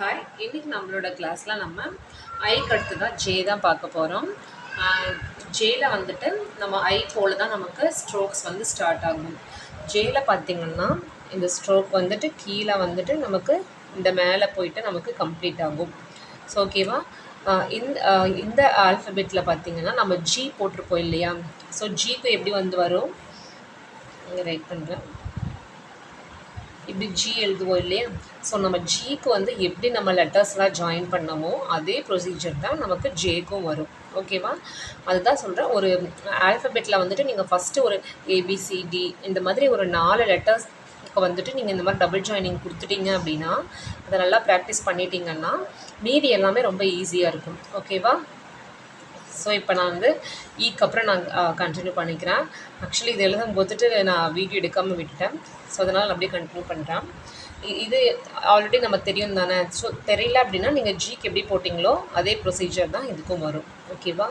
Hi, இன்னைக்கு நம்மளோட கிளாஸ்ல நம்ம ஐக்கு அடுத்து தான் ஜே தான் பார்க்க போகிறோம். ஜேல வந்துட்டு நம்ம ஐ போல தான் நமக்கு ஸ்ட்ரோக்ஸ் வந்து ஸ்டார்ட் ஆகும். ஜேல பார்த்தீங்கன்னா இந்த ஸ்ட்ரோக் வந்துட்டு கீழே வந்துட்டு நமக்கு இந்த மேலே போயிட்டு நமக்கு கம்ப்ளீட் ஆகும். ஸோ ஓகேவா. இந்த ஆல்ஃபபெட்டில் பார்த்தீங்கன்னா நம்ம ஜி போட்டிருப்போம் இல்லையா. ஸோ ஜிக்கு எப்படி வந்து வரும், இங்கே ரைட் பண்ணுறேன். இப்படி ஜி எழுதுவோம் இல்லையா. ஸோ நம்ம ஜிக்கு வந்து எப்படி நம்ம லெட்டர்ஸ்லாம் ஜாயின் பண்ணமோ அதே ப்ரொசீஜர் தான் நமக்கு ஜேக்கும் வரும். ஓகேவா. அதுதான் சொல்கிறேன். ஒரு ஆல்ஃபபெட்டில் வந்துட்டு நீங்கள் ஃபஸ்ட்டு ஒரு ஏபிசிடி இந்த மாதிரி ஒரு 4 லெட்டர்ஸ்க்கு வந்துட்டு நீங்கள் இந்த மாதிரி டபுள் ஜாயினிங் கொடுத்துட்டீங்க அப்படின்னா, அதை நல்லா ப்ராக்டிஸ் பண்ணிட்டீங்கன்னா மீதி எல்லாமே ரொம்ப ஈஸியாக இருக்கும். ஓகேவா. ஸோ இப்போ நான் வந்து ஈக்கு அப்புறம் நான் கண்டினியூ பண்ணிக்கிறேன். ஆக்சுவலி இது எழுதும் போதுட்டு நான் வீடியோ எடுக்காமல் விட்டுட்டேன். ஸோ அதனால் நான் அப்படியே கண்டினியூ பண்ணுறேன். இது ஆல்ரெடி நம்ம தெரியும் தானே. ஸோ தெரியல அப்படின்னா நீங்கள் ஜிக்கு எப்படி போட்டிங்களோ அதே ப்ரொசீஜர் தான் இதுக்கும் வரும். ஓகேவா.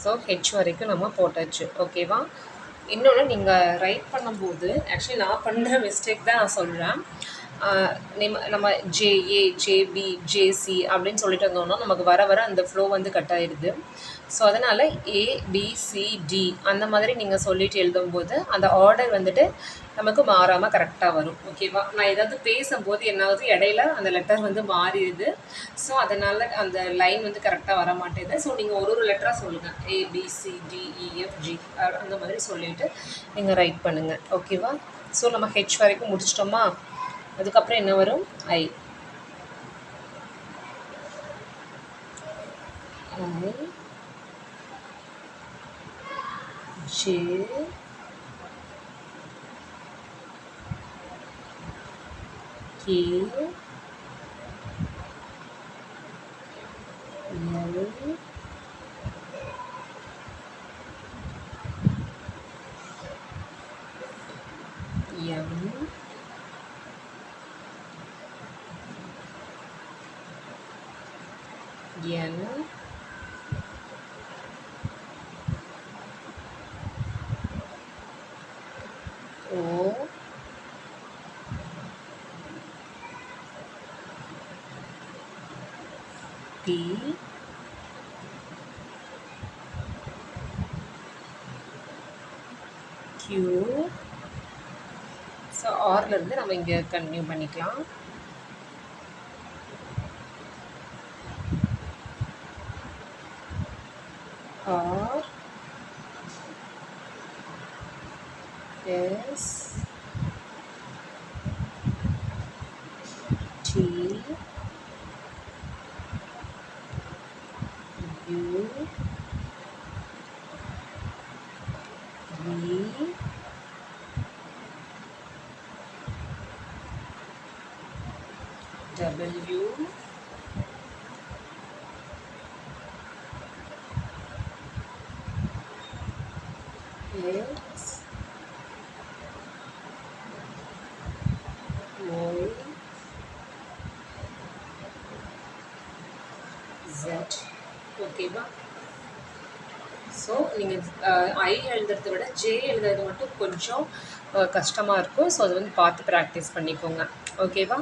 ஸோ ஹெச் வரைக்கும் நம்ம போட்டாச்சு. ஓகேவா. இன்னொன்று நீங்கள் ரைட் பண்ணும்போது ஆக்சுவலி நான் பண்ணுற மிஸ்டேக் தான் நான் சொல்கிறேன். நம்ம ஜேஏ ஜேபி ஜேசி அப்படின்னு சொல்லிட்டு இருந்தோம்னா நமக்கு வர வர அந்த ஃப்ளோ வந்து கட் ஆயிடுது. ஸோ அதனால் ஏபிசிடி அந்த மாதிரி நீங்கள் சொல்லிட்டு எழுதும்போது அந்த ஆர்டர் வந்துட்டு நமக்கு மாறாமல் கரெக்டாக வரும். ஓகேவா. நான் ஏதாவது பேசும்போது என்னாவது இடையில அந்த லெட்டர் வந்து மாறிடுது. ஸோ அதனால் அந்த லைன் வந்து கரெக்டாக வர மாட்டேங்குது. ஸோ நீங்கள் ஒரு லெட்டராக சொல்லுங்கள். ஏபிசிடிஇஎஃப்ஜி அந்த மாதிரி சொல்லிவிட்டு நீங்கள் ரைட் பண்ணுங்கள். ஓகேவா. ஸோ நம்ம ஹெச் வரைக்கும் முடிச்சிட்டோமா. அதுக்கப்புறம் என்ன வரும், I. J K L M N O P Q. So ஆர்லேருந்து நம்ம இங்கே கண்டினியூ பண்ணிக்கலாம். R S T U V W X Y Z. ஓகேவா. ஸோ நீங்கள் ஐ எழுதுறதை விட ஜே எழுதுறது மட்டும் கொஞ்சம் கஷ்டமாக இருக்கும். ஸோ அது வந்து பார்த்து ப்ராக்டிஸ் பண்ணிக்கோங்க. ஓகேவா.